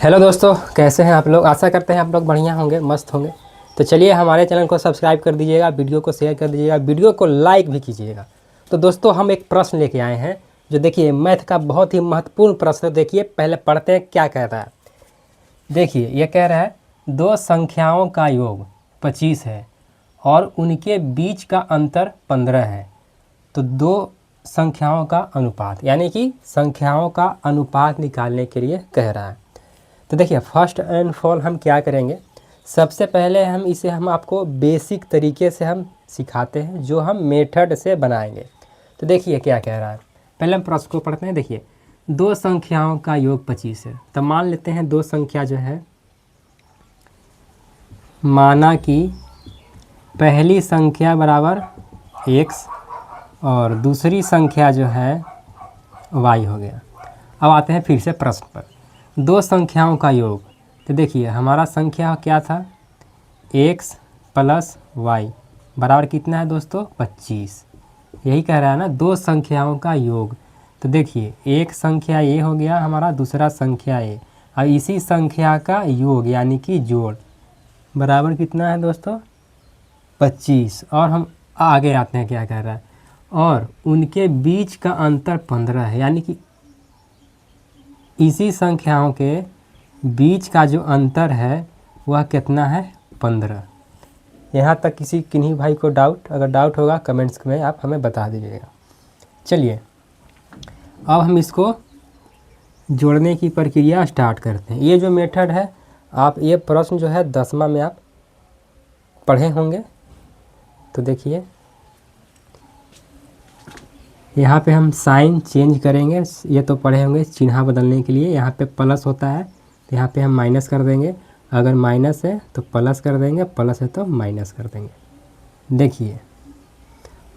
Hello दोस्तों, कैसे हैं आप लोग। आशा करते हैं आप लोग बढ़िया होंगे, मस्त होंगे। तो चलिए हमारे चैनल को सब्सक्राइब कर दीजिएगा, वीडियो को शेयर कर दीजिएगा, वीडियो को लाइक भी कीजिएगा। तो दोस्तों हम एक प्रश्न लेके आए हैं जो देखिए मैथ का बहुत ही महत्वपूर्ण प्रश्न। देखिए पहले पढ़ते हैं क्या कह रहा है। देखिए ये कह रहा है दो संख्याओं का योग 25 है और उनके बीच का अंतर 15 है। तो दो संख्याओं का अनुपात, यानी कि संख्याओं का अनुपात निकालने के लिए कह रहा है। तो देखिए फर्स्ट एंड फॉल हम क्या करेंगे, सबसे पहले हम आपको बेसिक तरीके से हम सिखाते हैं जो हम मेथड से बनाएंगे। तो देखिए क्या कह रहा है, पहले हम प्रश्न को पढ़ते हैं। देखिए दो संख्याओं का योग 25 है। तो मान लेते हैं दो संख्या जो है, माना कि पहली संख्या बराबर x और दूसरी संख्या जो है y हो गया। अब आते हैं फिर से प्रश्न पर, दो संख्याओं का योग। तो देखिए हमारा संख्या क्या था, x प्लस y बराबर कितना है दोस्तों, 25। यही कह रहा है ना, दो संख्याओं का योग। तो देखिए एक संख्या a हो गया हमारा, दूसरा संख्या a, और इसी संख्या का योग यानी कि जोड़ बराबर कितना है दोस्तों, 25। और हम आगे आते हैं, क्या कह रहा है, और उनके बीच का अंतर 15 है, यानी कि इसी संख्याओं के बीच का जो अंतर है वह कितना है, 15। यहाँ तक किन्हीं भाई को अगर डाउट होगा कमेंट्स में आप हमें बता दीजिएगा। चलिए अब हम इसको जोड़ने की प्रक्रिया स्टार्ट करते हैं। ये जो मेथड है, आप ये प्रश्न जो है 10वां में आप पढ़े होंगे। तो देखिए यहाँ पे हम साइन चेंज करेंगे, ये तो पढ़े होंगे, चिन्ह बदलने के लिए यहाँ पे प्लस होता है तो यहाँ पे हम माइनस कर देंगे, अगर माइनस है तो प्लस कर देंगे, प्लस है तो माइनस कर देंगे। देखिए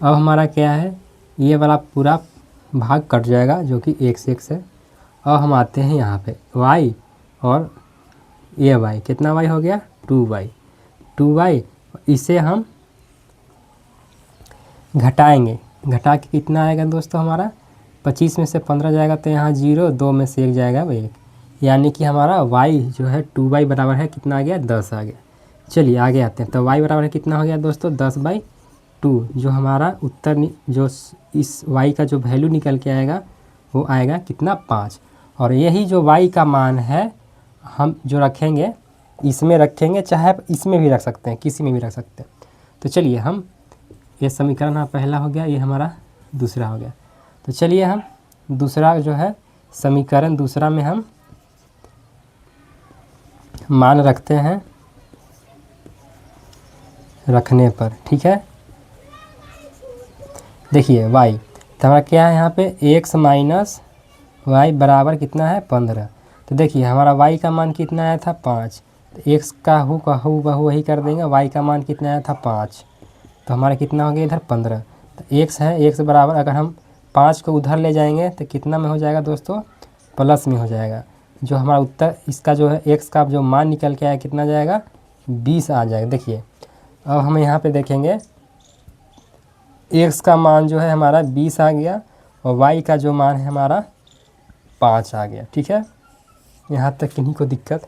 अब हमारा क्या है, ये वाला पूरा भाग कट जाएगा जो कि x है। अब हम आते हैं यहाँ पे y, और ये y कितना y हो गया, 2y। इसे हम घटाएंगे, घटा के कितना आएगा दोस्तों हमारा, 25 में से 15 जाएगा तो यहाँ 0, 2 में से 1 जाएगा 1, यानी कि हमारा y जो है 2y बराबर है कितना आ गया, 10 आ गया। चलिए आगे आते हैं। तो y बराबर है कितना हो गया दोस्तों, 10/2। जो हमारा उत्तर जो इस y का जो वैल्यू निकल के आएगा वो आएगा कितना, 5। और यही जो y का मान है हम जो रखेंगे, इसमें रखेंगे, चाहे आप इसमें भी रख सकते हैं, किसी में भी रख सकते हैं। तो चलिए हम, ये समीकरण पहला हो गया, ये हमारा दूसरा हो गया। तो चलिए हम दूसरा जो है समीकरण दूसरा में हम मान रखते हैं रखने पर, ठीक है। देखिए y, तो हमारा क्या है यहाँ पे, x माइनस y बराबर कितना है, 15। तो देखिए हमारा y का मान कितना आया था, 5। तो x का हूबहू वही कर देंगे, y का मान कितना आया था, 5। तो हमारा कितना हो गया इधर, 15। तो x है, x बराबर अगर हम 5 को उधर ले जाएंगे तो कितना में हो जाएगा दोस्तों, प्लस में हो जाएगा। जो हमारा उत्तर इसका जो है x का जो मान निकल के आया कितना जाएगा, 20 आ जाएगा। देखिए अब हम यहाँ पे देखेंगे x का मान जो है हमारा 20 आ गया और y का जो मान है हमारा 5 आ गया, ठीक है। यहाँ तक किन्हीं को दिक्कत।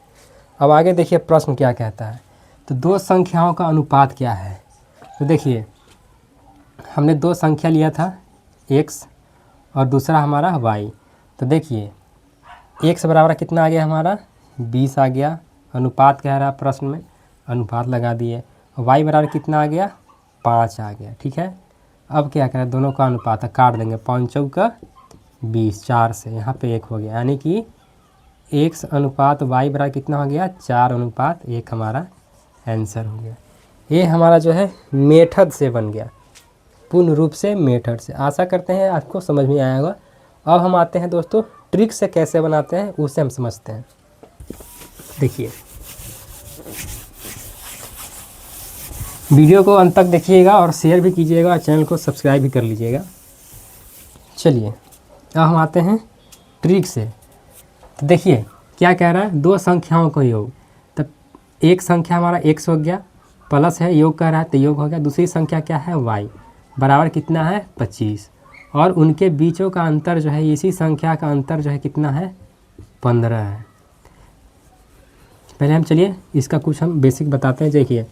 अब आगे देखिए प्रश्न क्या कहता है, तो दो संख्याओं का अनुपात क्या है। तो देखिए हमने दो संख्या लिया था, x और दूसरा हमारा y। तो देखिए x बराबर कितना आ गया हमारा, 20 आ गया। अनुपात कह रहा है प्रश्न में, अनुपात लगा दिए। y बराबर कितना आ गया, 5 आ गया, ठीक है। अब क्या करें, दोनों का अनुपात काट देंगे, 5 चौका 20, 4 से यहाँ पे 1 हो गया, यानी कि x अनुपात y बराबर कितना हो गया, 4:1 हमारा आंसर हो गया। ये हमारा जो है मेथड से बन गया, पूर्ण रूप से मेथड से। आशा करते हैं आपको समझ में आया होगा। अब हम आते हैं दोस्तों ट्रिक से कैसे बनाते हैं, उसे हम समझते हैं। देखिए वीडियो को अंत तक देखिएगा और शेयर भी कीजिएगा और चैनल को सब्सक्राइब भी कर लीजिएगा। चलिए अब हम आते हैं ट्रिक से। तो देखिए क्या कह रहा है, दो संख्याओं का योग। तब एक संख्या हमारा x हो गया, प्लस है, योग कह रहा है तो योग हो गया। दूसरी संख्या क्या है, y बराबर कितना है, 25। और उनके बीचों का अंतर जो है, इसी संख्या का अंतर जो है कितना है, 15 है। पहले हम चलिए इसका कुछ हम बेसिक बताते हैं। देखिए,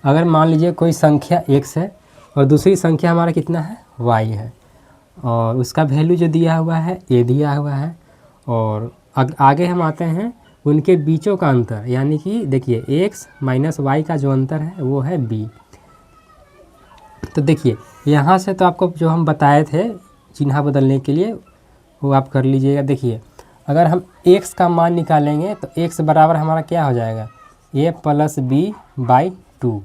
अगर मान लीजिए कोई संख्या x है और दूसरी संख्या हमारा कितना है, y है, और उसका वैल्यू जो दिया हुआ है a दिया हुआ है, और आगे हम आते हैं उनके बीचों का अंतर, यानी कि देखिए x माइनस y का जो अंतर है वो है b। तो देखिए यहाँ से तो आपको जो हम बताए थे चिन्ह बदलने के लिए वो आप कर लीजिएगा। देखिए, अगर हम x का मान निकालेंगे तो x बराबर हमारा क्या हो जाएगा, a प्लस b बाई 2,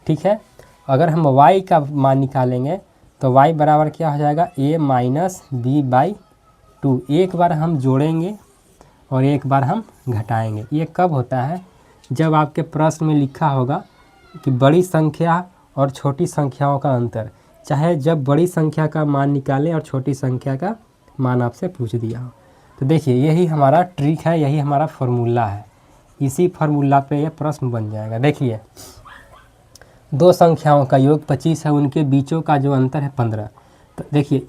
ठीक है। अगर हम y का मान निकालेंगे तो y बराबर क्या हो जाएगा, a माइनस b बाई 2। एक बार हम जोड़ेंगे और एक बार हम घटाएंगे। ये कब होता है, जब आपके प्रश्न में लिखा होगा कि बड़ी संख्या और छोटी संख्याओं का अंतर, चाहे जब बड़ी संख्या का मान निकालें और छोटी संख्या का मान आपसे पूछ दिया हो। तो देखिए यही हमारा ट्रिक है, यही हमारा फार्मूला है, इसी फार्मूला पे ये प्रश्न बन जाएगा। देखिए, दो संख्याओं का योग 25 है, उनके बीचों का जो अंतर है 15। तो देखिए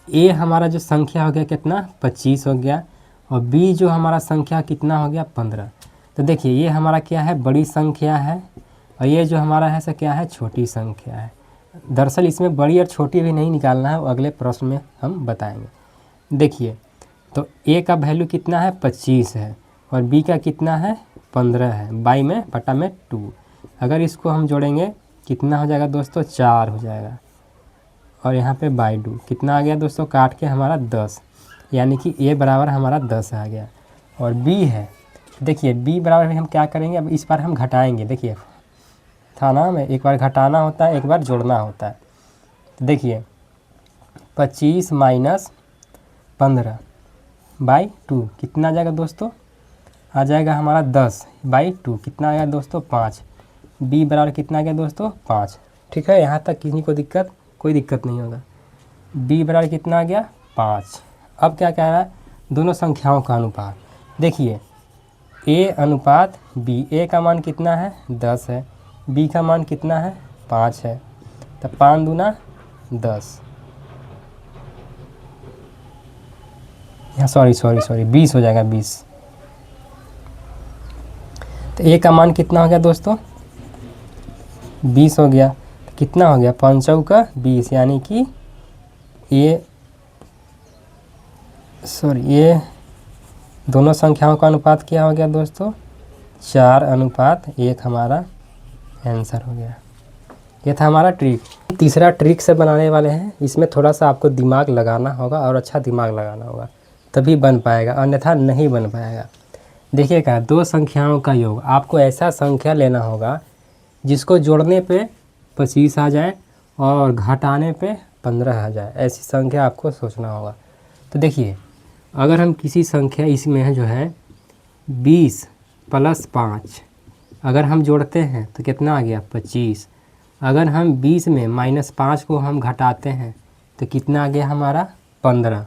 ए हमारा जो संख्या हो गया कितना, 25 हो गया, और बी जो हमारा संख्या कितना हो गया, 15। तो देखिए ये हमारा क्या है, बड़ी संख्या है, और ये जो हमारा है सो क्या है, छोटी संख्या है। दरअसल इसमें बड़ी और छोटी भी नहीं निकालना है, वो अगले प्रश्न में हम बताएंगे। देखिए, तो ए का वैल्यू कितना है, 25 है, और बी का कितना है, 15 है, बाई में बटा में 2। अगर इसको हम जोड़ेंगे कितना हो जाएगा दोस्तों, 4 हो जाएगा, और यहाँ पे बाई 2 कितना आ गया दोस्तों, काट के हमारा 10, यानी कि ए बराबर हमारा 10 आ गया। और बी है, देखिए बी बराबर भी हम क्या करेंगे, अब इस बार हम घटाएंगे। देखिए था ना, में एक बार घटाना होता है, एक बार जोड़ना होता है। तो देखिए 25 माइनस 15 बाई 2 कितना आ जाएगा दोस्तों, आ जाएगा हमारा 10 बाई 2 कितना आएगा दोस्तों, 5। बी बराबर कितना आ गया दोस्तों, 5। ठीक है, यहाँ तक किसी को कोई दिक्कत नहीं होगा। बी बराबर कितना आ गया, 5। अब क्या कह रहा है, दोनों संख्याओं का अनुपात। देखिए a अनुपात b, a का मान कितना है, 10 है, b का मान कितना है, 5 है, तो 5 दूना 10, यहाँ सॉरी 20 हो जाएगा, 20। तो a का मान कितना हो गया दोस्तों, 20 हो गया, तो कितना हो गया, 5 चौका 20, यानी कि ये दोनों संख्याओं का अनुपात क्या हो गया दोस्तों, 4:1 हमारा आंसर हो गया। ये था हमारा ट्रिक। तीसरा ट्रिक से बनाने वाले हैं, इसमें थोड़ा सा आपको दिमाग लगाना होगा, और अच्छा दिमाग लगाना होगा, तभी बन पाएगा, अन्यथा नहीं बन पाएगा। देखिएगा, दो संख्याओं का योग, आपको ऐसा संख्या लेना होगा जिसको जोड़ने पे 25 आ जाए और घटाने पे 15 आ जाए, ऐसी संख्या आपको सोचना होगा। तो देखिए, अगर हम किसी संख्या इसमें है जो है 20 + 5, अगर हम जोड़ते हैं तो कितना आ गया, 25। अगर हम 20 में -5 को हम घटाते हैं तो कितना आ गया हमारा, 15।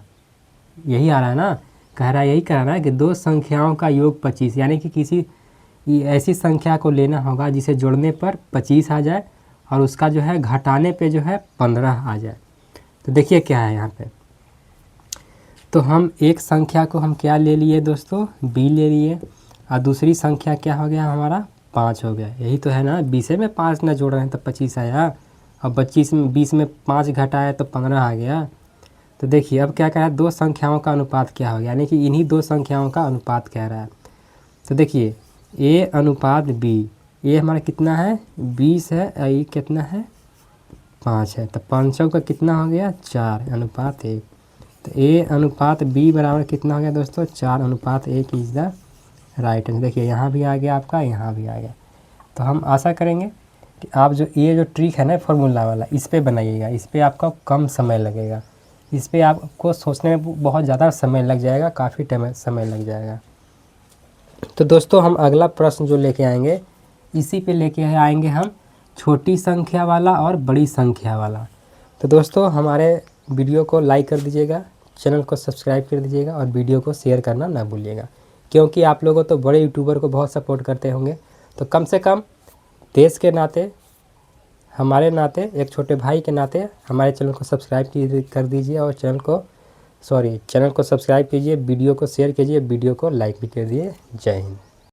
यही आ रहा है ना, यही कह रहा है कि दो संख्याओं का योग 25, यानी कि किसी ऐसी संख्या को लेना होगा जिसे जोड़ने पर 25 आ जाए और उसका जो है घटाने पे जो है 15 आ जाए। तो देखिए क्या है यहाँ पे, तो हम एक संख्या को हम क्या ले लिए दोस्तों, b ले लिए, और दूसरी संख्या क्या हो गया हमारा, 5 हो गया। यही तो है ना, 20 में 5 ना जोड़ रहे हैं तो 25 आया, और 20 में 5 घटाया तो 15 आ गया। तो देखिए अब क्या कह रहा है, दो संख्याओं का अनुपात क्या हो गया, यानी कि इन्हीं दो संख्याओं का अनुपात कह रहा है। तो देखिए a अनुपात b, ये हमारा कितना है, 20 है, ये कितना है, 5 है, तो 5 का कितना हो गया, 4:1। तो a अनुपात b बराबर कितना हो गया दोस्तों, 4:1 इज़ द राइट आंसर। देखिए यहाँ भी आ गया आपका, यहाँ भी आ गया। तो हम आशा करेंगे कि आप ये जो ट्रिक है ना फार्मूला वाला, इस पे बनाइएगा, इस पे आपका कम समय लगेगा, इस पे आपको सोचने में बहुत ज़्यादा समय लग जाएगा, काफ़ी समय लग जाएगा। तो दोस्तों हम अगला प्रश्न जो लेके आएंगे, इसी पे लेके आएंगे हम छोटी संख्या वाला और बड़ी संख्या वाला। तो दोस्तों हमारे वीडियो को लाइक कर दीजिएगा, चैनल को सब्सक्राइब कर दीजिएगा, और वीडियो को शेयर करना ना भूलिएगा, क्योंकि आप लोगों तो बड़े यूट्यूबर को बहुत सपोर्ट करते होंगे, तो कम से कम देश के नाते, हमारे नाते, एक छोटे भाई के नाते हमारे चैनल को सब्सक्राइब कर दीजिए, और चैनल को सब्सक्राइब कीजिए, वीडियो को शेयर कीजिए, वीडियो को लाइक भी कर दिए। जय हिंद।